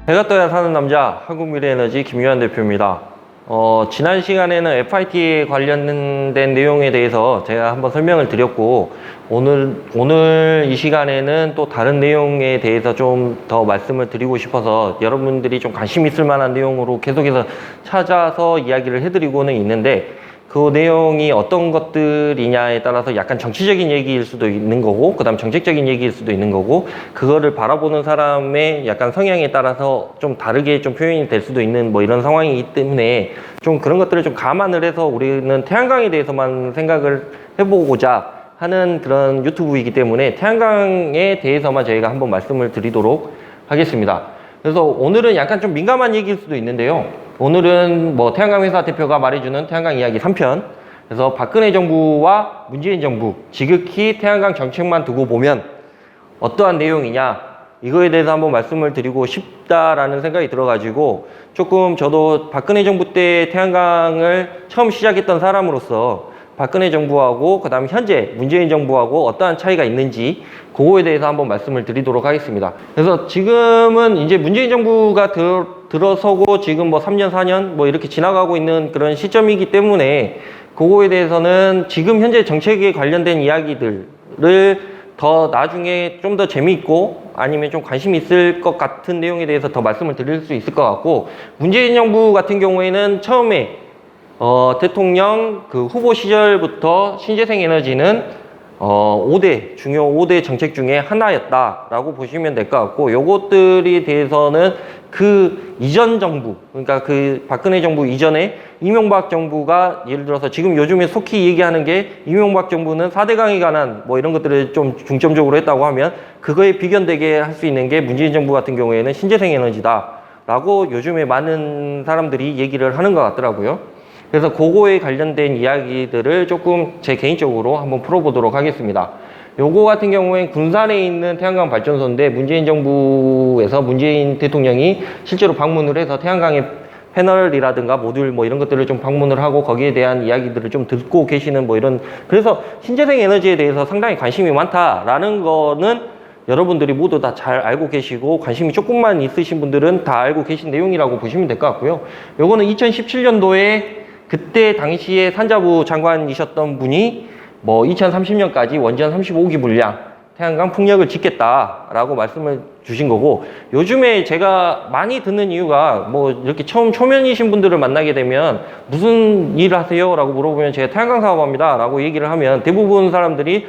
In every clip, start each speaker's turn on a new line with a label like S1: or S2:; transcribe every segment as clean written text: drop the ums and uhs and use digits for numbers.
S1: 해가 떠야 사는 남자 한국미래에너지 김유한 대표입니다. 지난 시간에는 FIT에 관련된 내용에 대해서 제가 한번 설명을 드렸고, 오늘 이 시간에는 또 다른 내용에 대해서 좀 더 말씀을 드리고 싶어서 여러분들이 좀 관심 있을 만한 내용으로 계속해서 찾아서 이야기를 해드리고는 있는데, 그 내용이 어떤 것들이냐에 따라서 약간 정치적인 얘기일 수도 있는 거고, 그 다음 정책적인 얘기일 수도 있는 거고, 그거를 바라보는 사람의 약간 성향에 따라서 좀 다르게 좀 표현이 될 수도 있는 뭐 이런 상황이기 때문에 좀 그런 것들을 좀 감안을 해서 우리는 태양광에 대해서만 생각을 해보고자 하는 그런 유튜브이기 때문에 태양광에 대해서만 저희가 한번 말씀을 드리도록 하겠습니다. 그래서 오늘은 약간 좀 민감한 얘기일 수도 있는데요. 오늘은 뭐 태양광 회사 대표가 말해주는 태양광 이야기 3편. 그래서 박근혜 정부와 문재인 정부, 지극히 태양광 정책만 두고 보면 어떠한 내용이냐, 이거에 대해서 한번 말씀을 드리고 싶다라는 생각이 들어가지고, 조금 저도 박근혜 정부 때 태양광을 처음 시작했던 사람으로서 박근혜 정부하고 그 다음 현재 문재인 정부하고 어떠한 차이가 있는지 그거에 대해서 한번 말씀을 드리도록 하겠습니다. 그래서 지금은 이제 문재인 정부가 들어서고 지금 뭐 3년 4년 뭐 이렇게 지나가고 있는 그런 시점이기 때문에 그거에 대해서는 지금 현재 정책에 관련된 이야기들을 더 나중에 좀 더 재미있고 아니면 좀 관심 있을 것 같은 내용에 대해서 더 말씀을 드릴 수 있을 것 같고, 문재인 정부 같은 경우에는 처음에 대통령 그 후보 시절부터 신재생 에너지는 5대 중요 5대 정책 중에 하나였다라고 보시면 될 것 같고, 요것들에 대해서는 그 이전 정부, 그러니까 그 박근혜 정부 이전에 이명박 정부가, 예를 들어서 지금 요즘에 속히 얘기하는 게 이명박 정부는 4대강에 관한 뭐 이런 것들을 좀 중점적으로 했다고 하면, 그거에 비견되게 할 수 있는 게 문재인 정부 같은 경우에는 신재생 에너지다라고 요즘에 많은 사람들이 얘기를 하는 것 같더라고요. 그래서 그거에 관련된 이야기들을 조금 제 개인적으로 한번 풀어보도록 하겠습니다. 요거 같은 경우엔 군산에 있는 태양광 발전소인데, 문재인 정부에서 문재인 대통령이 실제로 방문을 해서 태양광의 패널이라든가 모듈 뭐 이런 것들을 좀 방문을 하고 거기에 대한 이야기들을 좀 듣고 계시는 뭐 이런, 그래서 신재생 에너지에 대해서 상당히 관심이 많다라는 거는 여러분들이 모두 다 잘 알고 계시고, 관심이 조금만 있으신 분들은 다 알고 계신 내용이라고 보시면 될 것 같고요. 요거는 2017년도에 그때 당시에 산자부 장관이셨던 분이 뭐 2030년까지 원전 35기 물량 태양광 풍력을 짓겠다라고 말씀을 주신 거고, 요즘에 제가 많이 듣는 이유가 뭐 이렇게 처음 초면이신 분들을 만나게 되면 무슨 일 하세요? 라고 물어보면 제가 태양광 사업합니다 라고 얘기를 하면 대부분 사람들이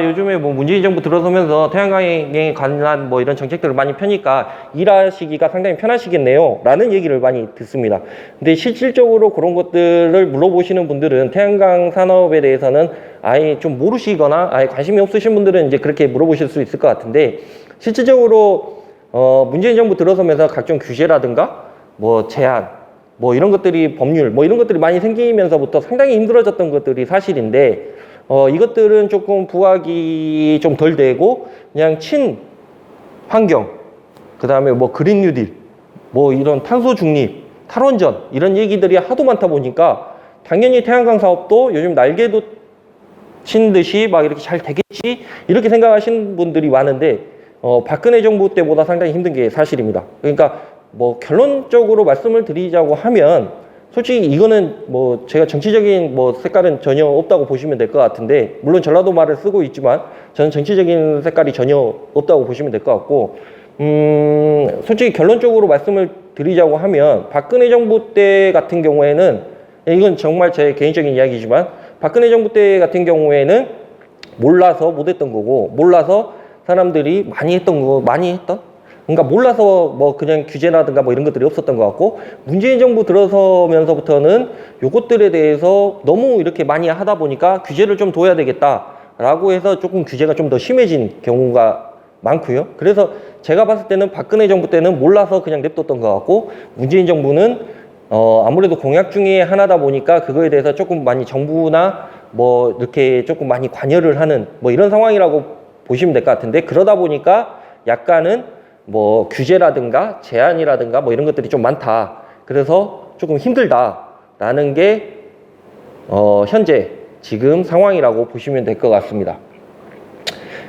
S1: 요즘에 뭐 문재인 정부 들어서면서 태양광에 관한 뭐 이런 정책들을 많이 펴니까 일하시기가 상당히 편하시겠네요 라는 얘기를 많이 듣습니다. 근데 실질적으로 그런 것들을 물어보시는 분들은 태양광 산업에 대해서는 아예 좀 모르시거나 아예 관심이 없으신 분들은 이제 그렇게 물어보실 수 있을 것 같은데, 실질적으로 문재인 정부 들어서면서 각종 규제라든가 뭐 제한 뭐 이런 것들이, 법률 뭐 이런 것들이 많이 생기면서부터 상당히 힘들어졌던 것들이 사실인데, 이것들은 조금 부각이 좀 덜 되고 그냥 친환경, 그 다음에 뭐 그린 뉴딜, 뭐 이런 탄소 중립, 탈원전 이런 얘기들이 하도 많다 보니까 당연히 태양광 사업도 요즘 날개도 친 듯이 막 이렇게 잘 되겠지 이렇게 생각하시는 분들이 많은데, 박근혜 정부 때보다 상당히 힘든 게 사실입니다. 그러니까 뭐 결론적으로 말씀을 드리자고 하면, 솔직히 이거는 뭐 제가 정치적인 뭐 색깔은 전혀 없다고 보시면 될 것 같은데, 물론 전라도 말을 쓰고 있지만 저는 정치적인 색깔이 전혀 없다고 보시면 될 것 같고, 솔직히 결론적으로 말씀을 드리자고 하면 박근혜 정부 때 같은 경우에는, 이건 정말 제 개인적인 이야기지만 박근혜 정부 때 같은 경우에는 몰라서 못했던 거고, 몰라서 사람들이 많이 했던, 그러니까 몰라서 뭐 그냥 규제라든가 뭐 이런 것들이 없었던 것 같고, 문재인 정부 들어서면서부터는 요것들에 대해서 너무 이렇게 많이 하다 보니까 규제를 좀 둬야 되겠다라고 해서 조금 규제가 좀 더 심해진 경우가 많고요. 그래서 제가 봤을 때는 박근혜 정부 때는 몰라서 그냥 냅뒀던 것 같고, 문재인 정부는 아무래도 공약 중에 하나다 보니까 그거에 대해서 조금 많이 정부나 뭐 이렇게 조금 많이 관여를 하는 뭐 이런 상황이라고 보시면 될 것 같은데, 그러다 보니까 약간은 뭐 규제라든가 제한이라든가 뭐 이런 것들이 좀 많다. 그래서 조금 힘들다라는 게 현재 지금 상황이라고 보시면 될 것 같습니다.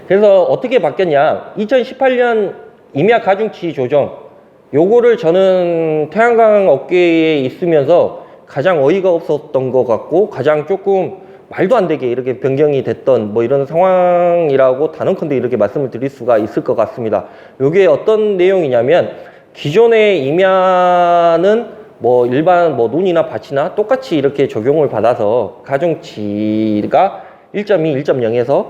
S1: 그래서 어떻게 바뀌었냐? 2018년 임야 가중치 조정 요거를 저는 태양광 업계에 있으면서 가장 어이가 없었던 것 같고 가장 조금 말도 안 되게 이렇게 변경이 됐던 뭐 이런 상황이라고 단언컨대 이렇게 말씀을 드릴 수가 있을 것 같습니다. 요게 어떤 내용이냐면 기존의 임야는 뭐 일반 뭐 논이나 밭이나 똑같이 이렇게 적용을 받아서 가중치가 1.2, 1.0에서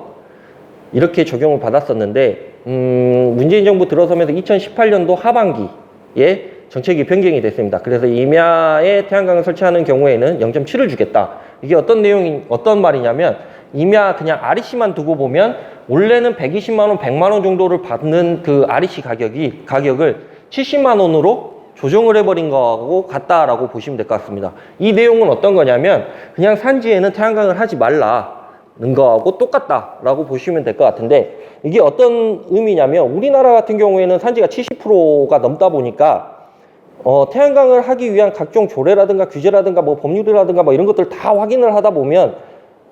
S1: 이렇게 적용을 받았었는데 문재인 정부 들어서면서 2018년도 하반기에 정책이 변경이 됐습니다. 그래서 임야에 태양광을 설치하는 경우에는 0.7을 주겠다. 이게 어떤 말이냐면 임야 그냥 REC만 두고 보면 원래는 120만 원, 100만 원 정도를 받는 그 REC 가격을 70만 원으로 조정을 해버린 거하고 같다라고 보시면 될 것 같습니다. 이 내용은 어떤 거냐면 그냥 산지에는 태양광을 하지 말라는 거하고 똑같다라고 보시면 될 것 같은데 이게 어떤 의미냐면 우리나라 같은 경우에는 산지가 70%가 넘다 보니까 태양광을 하기 위한 각종 조례라든가 규제라든가 뭐 법률이라든가 뭐 이런 것들 다 확인을 하다 보면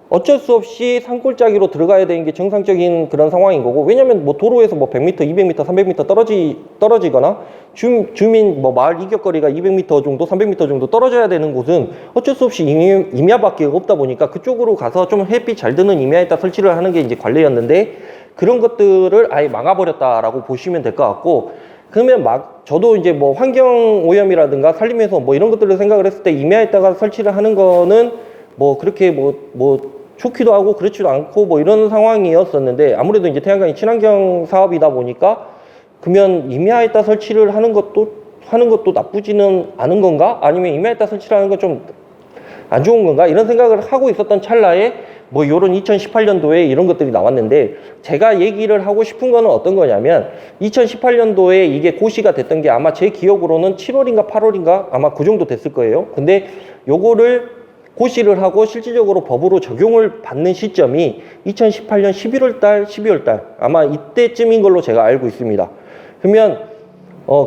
S1: 어쩔 수 없이 산골짜기로 들어가야 되는 게 정상적인 그런 상황인 거고 왜냐면 뭐 도로에서 뭐 100m, 200m, 300m 떨어지거나 주민 뭐 마을 이격거리가 200m 정도, 300m 정도 떨어져야 되는 곳은 어쩔 수 없이 임야밖에 없다 보니까 그쪽으로 가서 좀 햇빛 잘 드는 임야에다 설치를 하는 게 이제 관례였는데 그런 것들을 아예 막아버렸다라고 보시면 될 것 같고 그러면 저도 이제 뭐 환경 오염이라든가 산림에서 뭐 이런 것들을 생각을 했을 때 임야에다가 설치를 하는 거는 뭐 그렇게 뭐 좋기도 하고 그렇지도 않고 뭐 이런 상황이었었는데 아무래도 이제 태양광이 친환경 사업이다 보니까 그러면 임야에다 설치를 하는 것도 나쁘지는 않은 건가? 아니면 임야에다 설치를 하는 건 좀 안 좋은 건가? 이런 생각을 하고 있었던 찰나에 뭐 요런 2018년도에 이런 것들이 나왔는데 제가 얘기를 하고 싶은 거는 어떤 거냐면 2018년도에 이게 고시가 됐던 게 아마 제 기억으로는 7월인가 8월인가 아마 그 정도 됐을 거예요. 근데 요거를 고시를 하고 실질적으로 법으로 적용을 받는 시점이 2018년 11월 달, 12월 달 아마 이때쯤인 걸로 제가 알고 있습니다. 그러면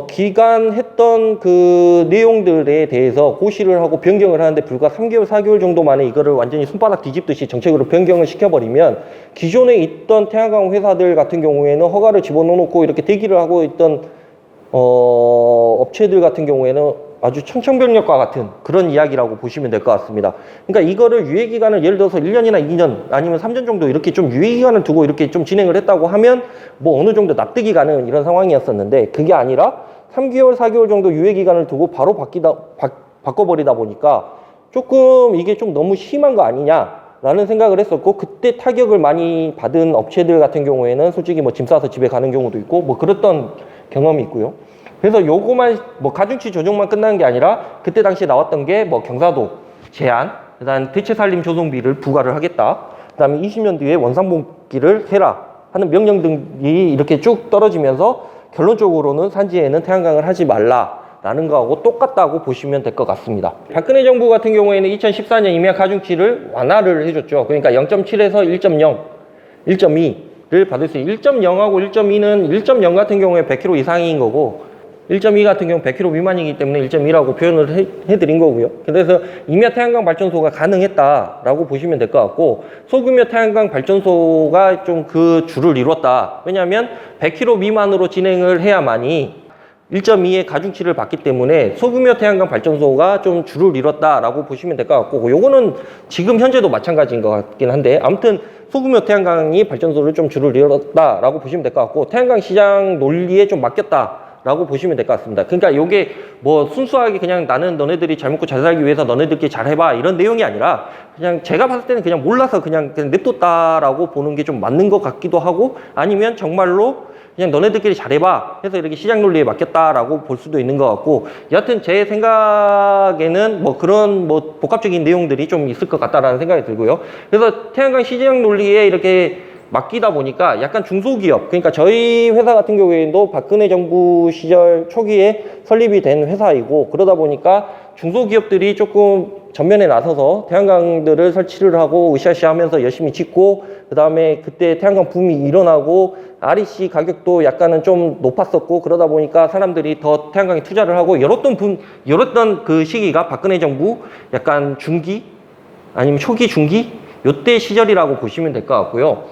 S1: 기간했던 그 내용들에 대해서 고시를 하고 변경을 하는데 불과 3개월, 4개월 정도 만에 이거를 완전히 손바닥 뒤집듯이 정책으로 변경을 시켜버리면 기존에 있던 태양광 회사들 같은 경우에는 허가를 집어넣어놓고 이렇게 대기를 하고 있던 업체들 같은 경우에는 아주 청천벽력과 같은 그런 이야기라고 보시면 될 것 같습니다. 그러니까 이거를 유예기간을 예를 들어서 1년이나 2년 아니면 3년 정도 이렇게 좀 유예기간을 두고 이렇게 좀 진행을 했다고 하면 뭐 어느 정도 납득이 가는 이런 상황이었었는데 그게 아니라 3개월, 4개월 정도 유예기간을 두고 바로 바꿔버리다 보니까 조금 이게 좀 너무 심한 거 아니냐라는 생각을 했었고 그때 타격을 많이 받은 업체들 같은 경우에는 솔직히 뭐 짐 싸서 집에 가는 경우도 있고 뭐 그랬던 경험이 있고요. 그래서 요거만 뭐 가중치 조정만 끝나는 게 아니라 그때 당시에 나왔던 게 뭐 경사도 제한, 그다음 대체 산림 조성비를 부과를 하겠다. 그다음에 20년 뒤에 원상복귀를 해라 하는 명령 등이 이렇게 쭉 떨어지면서 결론적으로는 산지에는 태양광을 하지 말라라는 거하고 똑같다고 보시면 될 것 같습니다. 박근혜 정부 같은 경우에는 2014년 임야 가중치를 완화를 해줬죠. 그러니까 0.7에서 1.0, 1.2를 받을 수 있어요. 1.0하고 1.2는 1.0 같은 경우에 100km 이상인 거고 1.2 같은 경우 100km 미만이기 때문에 1.2라고 표현을 해드린 거고요. 그래서 임야 태양광 발전소가 가능했다라고 보시면 될 것 같고 소규모 태양광 발전소가 좀 그 줄을 이뤘다. 왜냐하면 100km 미만으로 진행을 해야만이 1.2의 가중치를 받기 때문에 소규모 태양광 발전소가 좀 줄을 이뤘다라고 보시면 될 것 같고 요거는 지금 현재도 마찬가지인 것 같긴 한데 아무튼 소규모 태양광이 발전소를 좀 줄을 이뤘다라고 보시면 될 것 같고 태양광 시장 논리에 좀 맡겼다 라고 보시면 될 것 같습니다. 그러니까 요게 뭐 순수하게 그냥 나는 너네들이 잘 먹고 잘 살기 위해서 너네들끼리 잘 해봐 이런 내용이 아니라 그냥 제가 봤을 때는 그냥 몰라서 그냥 냅뒀다라고 보는 게 좀 맞는 것 같기도 하고 아니면 정말로 그냥 너네들끼리 잘해봐 해서 이렇게 시장 논리에 맡겼다라고 볼 수도 있는 것 같고 여하튼 제 생각에는 뭐 그런 뭐 복합적인 내용들이 좀 있을 것 같다라는 생각이 들고요. 그래서 태양광 시장 논리에 이렇게 맡기다 보니까 약간 중소기업, 그러니까 저희 회사 같은 경우에도 박근혜 정부 시절 초기에 설립이 된 회사이고 그러다 보니까 중소기업들이 조금 전면에 나서서 태양광들을 설치를 하고 으쌰으쌰 하면서 열심히 짓고 그 다음에 그때 태양광 붐이 일어나고 REC 가격도 약간은 좀 높았었고 그러다 보니까 사람들이 더 태양광에 투자를 하고 열었던 그 시기가 박근혜 정부 약간 중기 아니면 초기 중기 요때 시절이라고 보시면 될 것 같고요.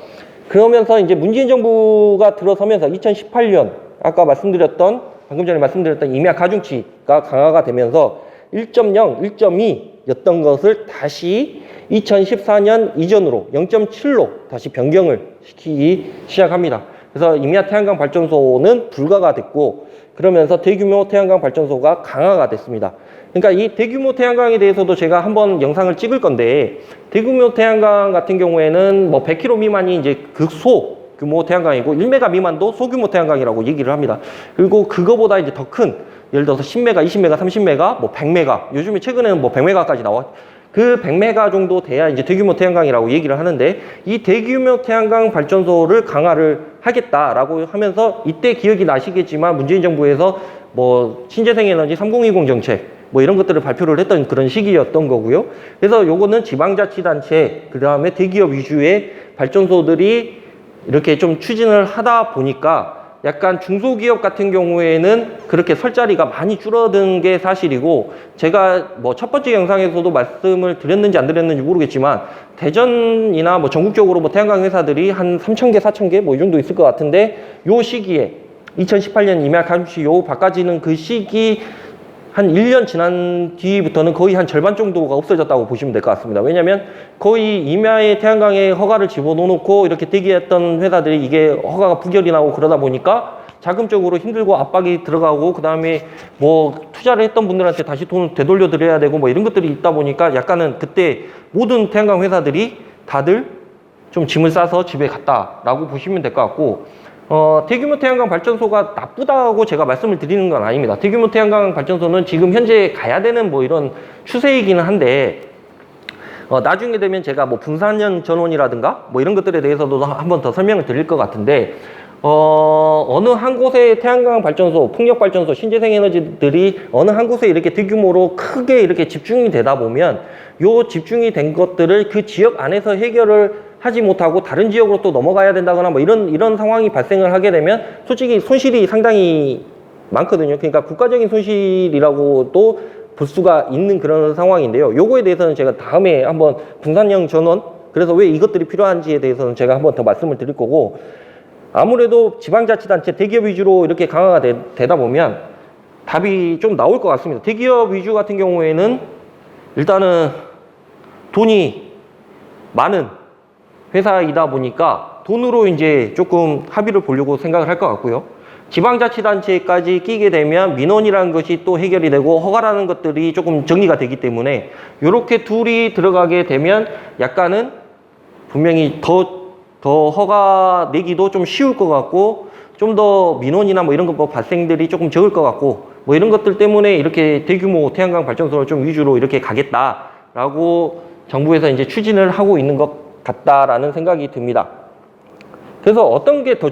S1: 그러면서 이제 문재인 정부가 들어서면서 2018년 아까 말씀드렸던 방금 전에 말씀드렸던 임야 가중치가 강화가 되면서 1.0, 1.2였던 것을 다시 2014년 이전으로 0.7로 다시 변경을 시키기 시작합니다. 그래서 임야 태양광 발전소는 불가가 됐고, 그러면서 대규모 태양광 발전소가 강화가 됐습니다. 그러니까 이 대규모 태양광에 대해서도 제가 한번 영상을 찍을 건데, 대규모 태양광 같은 경우에는 뭐 100kW 미만이 이제 극소 규모 태양광이고 1메가 미만도 소규모 태양광이라고 얘기를 합니다. 그리고 그거보다 이제 더 큰, 예를 들어서 10메가, 20메가, 30메가, 뭐 100메가, 요즘에 최근에는 뭐 100메가까지 나와. 그 100메가 정도 돼야 이제 대규모 태양광이라고 얘기를 하는데, 이 대규모 태양광 발전소를 강화를 하겠다라고 하면서, 이때 기억이 나시겠지만 문재인 정부에서 뭐 신재생 에너지 3020 정책 뭐 이런 것들을 발표를 했던 그런 시기였던 거고요. 그래서 요거는 지방자치단체, 그 다음에 대기업 위주의 발전소들이 이렇게 좀 추진을 하다 보니까 약간 중소기업 같은 경우에는 그렇게 설 자리가 많이 줄어든 게 사실이고, 제가 뭐 첫 번째 영상에서도 말씀을 드렸는지 안 드렸는지 모르겠지만, 대전이나 뭐 전국적으로 뭐 태양광 회사들이 한 3,000개, 4,000개 뭐 이 정도 있을 것 같은데, 요 시기에 2018년 임야 가중치 요 바꿔지는 그 시기 한 1년 지난 뒤부터는 거의 한 절반 정도가 없어졌다고 보시면 될 것 같습니다. 왜냐하면 거의 임야의 태양광에 허가를 집어넣고 이렇게 대기했던 회사들이 이게 허가가 부결이 나고 그러다 보니까 자금적으로 힘들고 압박이 들어가고, 그 다음에 뭐 투자를 했던 분들한테 다시 돈을 되돌려 드려야 되고 뭐 이런 것들이 있다 보니까 약간은 그때 모든 태양광 회사들이 다들 좀 짐을 싸서 집에 갔다라고 보시면 될 것 같고, 대규모 태양광 발전소가 나쁘다고 제가 말씀을 드리는 건 아닙니다. 대규모 태양광 발전소는 지금 현재 가야 되는 뭐 이런 추세이기는 한데, 나중에 되면 제가 뭐 분산형 전원이라든가 뭐 이런 것들에 대해서도 한번 더 설명을 드릴 것 같은데, 어느 한 곳에 태양광 발전소, 풍력 발전소, 신재생 에너지들이 어느 한 곳에 이렇게 대규모로 크게 이렇게 집중이 되다 보면, 요 집중이 된 것들을 그 지역 안에서 해결을 하지 못하고 다른 지역으로 또 넘어가야 된다거나 뭐 이런 상황이 발생을 하게 되면 솔직히 손실이 상당히 많거든요. 그러니까 국가적인 손실이라고도 볼 수가 있는 그런 상황인데요. 요거에 대해서는 제가 다음에 한번 분산형 전원, 그래서 왜 이것들이 필요한지에 대해서는 제가 한번 더 말씀을 드릴 거고, 아무래도 지방자치단체 대기업 위주로 이렇게 강화가 되다 보면 답이 좀 나올 것 같습니다. 대기업 위주 같은 경우에는 일단은 돈이 많은 회사이다 보니까 돈으로 이제 조금 합의를 보려고 생각을 할 것 같고요. 지방자치단체까지 끼게 되면 민원이라는 것이 또 해결이 되고 허가라는 것들이 조금 정리가 되기 때문에, 이렇게 둘이 들어가게 되면 약간은 분명히 더 허가 내기도 좀 쉬울 것 같고, 좀 더 민원이나 뭐 이런 거 발생들이 조금 적을 것 같고, 뭐 이런 것들 때문에 이렇게 대규모 태양광 발전소를 좀 위주로 이렇게 가겠다라고 정부에서 이제 추진을 하고 있는 것 같다라는 생각이 듭니다. 그래서 어떤 게 더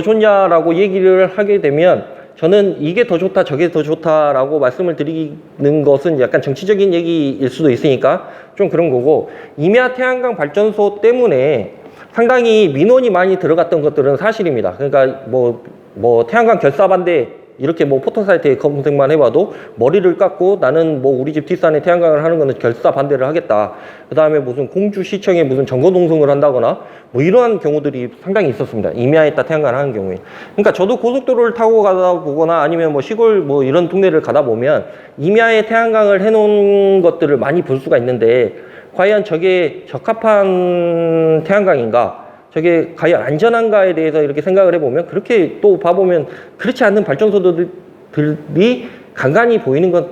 S1: 좋냐라고 얘기를 하게 되면, 저는 이게 더 좋다 저게 더 좋다라고 말씀을 드리는 것은 약간 정치적인 얘기일 수도 있으니까 좀 그런 거고, 임야 태양광 발전소 때문에 상당히 민원이 많이 들어갔던 것들은 사실입니다. 그러니까 뭐 태양광 결사 반대 이렇게 뭐 포털사이트에 검색만 해봐도 머리를 깎고 나는 뭐 우리 집 뒷산에 태양광을 하는 거는 결사 반대를 하겠다. 그 다음에 무슨 공주시청에 무슨 점거농성을 한다거나 뭐 이러한 경우들이 상당히 있었습니다. 임야에다 태양광을 하는 경우에. 그러니까 저도 고속도로를 타고 가다 보거나 아니면 뭐 시골 뭐 이런 동네를 가다 보면 임야에 태양광을 해놓은 것들을 많이 볼 수가 있는데, 과연 저게 적합한 태양광인가? 저게 과연 안전한가에 대해서 이렇게 생각을 해보면, 그렇게 또 봐보면 그렇지 않는 발전소들이 간간히 보이는 것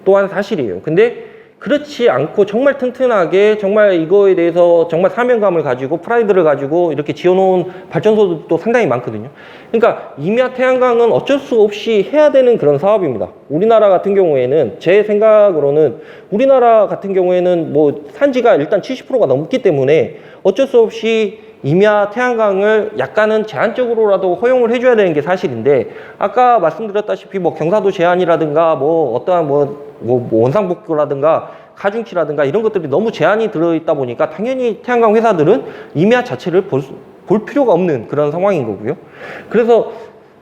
S1: 또한 사실이에요. 근데 그렇지 않고 정말 튼튼하게 정말 이거에 대해서 정말 사명감을 가지고 프라이드를 가지고 이렇게 지어놓은 발전소들도 상당히 많거든요. 그러니까 임야 태양광은 어쩔 수 없이 해야 되는 그런 사업입니다. 우리나라 같은 경우에는, 제 생각으로는 우리나라 같은 경우에는 뭐 산지가 일단 70%가 넘기 때문에 어쩔 수 없이 임야 태양광을 약간은 제한적으로라도 허용을 해줘야 되는 게 사실인데, 아까 말씀드렸다시피 뭐 경사도 제한이라든가 뭐 어떠한 뭐 원상복구라든가 가중치라든가 이런 것들이 너무 제한이 들어있다 보니까 당연히 태양광 회사들은 임야 자체를 볼 필요가 없는 그런 상황인 거고요. 그래서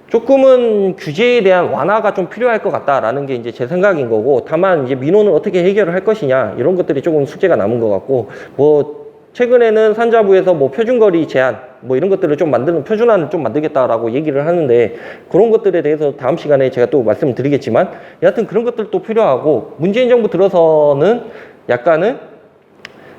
S1: 조금은 규제에 대한 완화가 좀 필요할 것 같다라는 게 이제 제 생각인 거고, 다만 이제 민원을 어떻게 해결을 할 것이냐 이런 것들이 조금 숙제가 남은 것 같고, 뭐 최근에는 산자부에서 뭐 표준거리 제한 뭐 이런 것들을 좀 만드는 표준안을 좀 만들겠다라고 얘기를 하는데, 그런 것들에 대해서 다음 시간에 제가 또 말씀을 드리겠지만, 여하튼 그런 것들도 필요하고, 문재인 정부 들어서는 약간은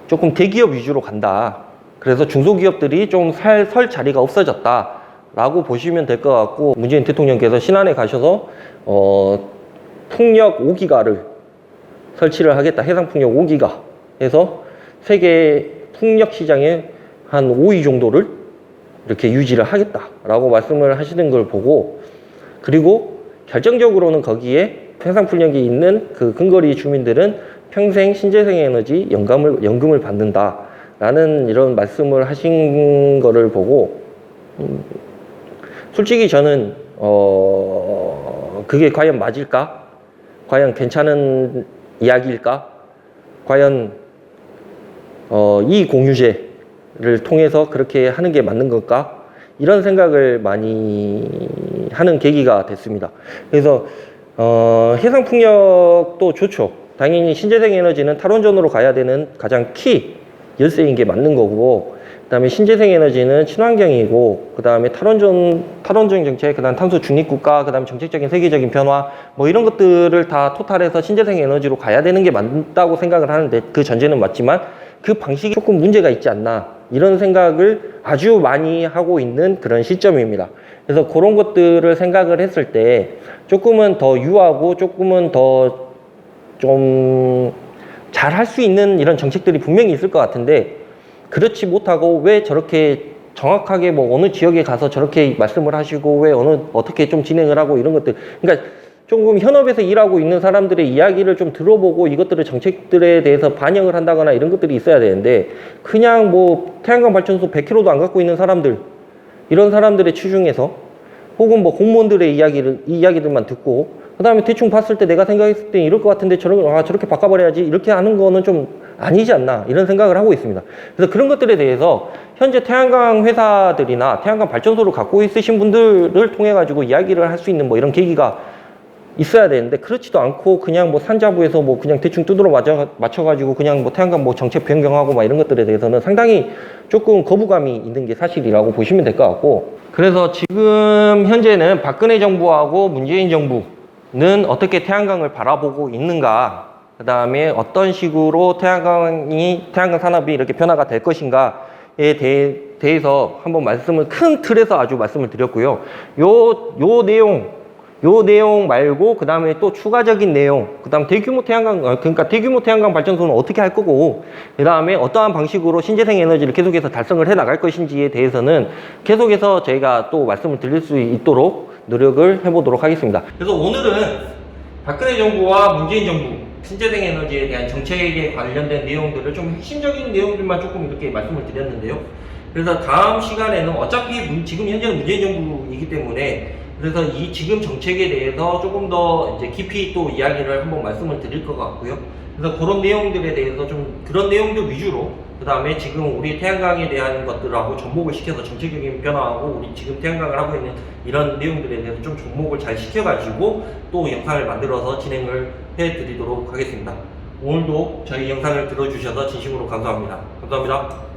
S1: 조금 대기업 위주로 간다. 그래서 중소기업들이 좀 설 자리가 없어졌다 라고 보시면 될 것 같고, 문재인 대통령께서 신안에 가셔서 풍력 5기가를 설치를 하겠다. 해상 풍력 5기가 해서 세계 풍력 시장의 한 5위 정도를 이렇게 유지를 하겠다라고 말씀을 하시는 걸 보고, 그리고 결정적으로는 거기에 해상 풍력이 있는 그 근거리 주민들은 평생 신재생 에너지 연금을 받는다라는 이런 말씀을 하신 거를 보고, 솔직히 저는 그게 과연 맞을까? 과연 괜찮은 이야기일까? 과연 이 공유제를 통해서 그렇게 하는 게 맞는 걸까? 이런 생각을 많이 하는 계기가 됐습니다. 그래서 해상풍력도 좋죠. 당연히 신재생 에너지는 탈원전으로 가야 되는 가장 키 열쇠인 게 맞는 거고, 그 다음에 신재생 에너지는 친환경이고, 그 다음에 탈원전 정책, 그 다음 탄소 중립국가, 그 다음 정책적인 세계적인 변화, 뭐 이런 것들을 다 토탈해서 신재생 에너지로 가야 되는 게 맞다고 생각을 하는데, 그 전제는 맞지만 그 방식이 조금 문제가 있지 않나, 이런 생각을 아주 많이 하고 있는 그런 시점입니다. 그래서 그런 것들을 생각을 했을 때 조금은 더 유하고 조금은 더 좀 잘 할 수 있는 이런 정책들이 분명히 있을 것 같은데, 그렇지 못하고 왜 저렇게 정확하게 뭐 어느 지역에 가서 저렇게 말씀을 하시고 왜 어떻게 좀 진행을 하고 이런 것들, 그러니까 조금 현업에서 일하고 있는 사람들의 이야기를 좀 들어보고 이것들을 정책들에 대해서 반영을 한다거나 이런 것들이 있어야 되는데, 그냥 뭐 태양광 발전소 100km도 안 갖고 있는 사람들, 이런 사람들의 추중해서 혹은 뭐 공무원들의 이야기들만 듣고, 그 다음에 대충 봤을 때 내가 생각했을 때 이럴 것 같은데 저렇게 바꿔버려야지, 이렇게 하는 거는 좀 아니지 않나, 이런 생각을 하고 있습니다. 그래서 그런 것들에 대해서 현재 태양광 회사들이나 태양광 발전소를 갖고 있으신 분들을 통해 가지고 이야기를 할 수 있는 뭐 이런 계기가 있어야 되는데, 그렇지도 않고 그냥 뭐 산자부에서 뭐 그냥 대충 두드러 맞춰가지고 그냥 뭐 태양광 뭐 정책 변경하고 막 이런 것들에 대해서는 상당히 조금 거부감이 있는 게 사실이라고 보시면 될 것 같고, 그래서 지금 현재는 박근혜 정부하고 문재인 정부는 어떻게 태양광을 바라보고 있는가, 그 다음에 어떤 식으로 태양광 산업이 이렇게 변화가 될 것인가에 대해서 한번 큰 틀에서 아주 말씀을 드렸고요. 요 내용 말고 그 다음에 또 추가적인 내용, 그 다음 대규모 태양광 발전소는 어떻게 할 거고, 그 다음에 어떠한 방식으로 신재생 에너지를 계속해서 달성을 해 나갈 것인지에 대해서는 계속해서 저희가 또 말씀을 드릴 수 있도록 노력을 해보도록 하겠습니다. 그래서 오늘은 박근혜 정부와 문재인 정부 신재생 에너지에 대한 정책에 관련된 내용들을 좀 핵심적인 내용들만 조금 이렇게 말씀을 드렸는데요. 그래서 다음 시간에는 어차피 지금 현재는 문재인 정부이기 때문에, 그래서 이 지금 정책에 대해서 조금 더 이제 깊이 또 이야기를 한번 말씀을 드릴 것 같고요. 그래서 그런 내용들에 대해서 좀 그런 내용들 위주로, 그 다음에 지금 우리 태양광에 대한 것들하고 접목을 시켜서 정책적인 변화하고 우리 지금 태양광을 하고 있는 이런 내용들에 대해서 좀 접목을 잘 시켜가지고 또 영상을 만들어서 진행을 해드리도록 하겠습니다. 오늘도 저희 영상을 들어주셔서 진심으로 감사합니다. 감사합니다.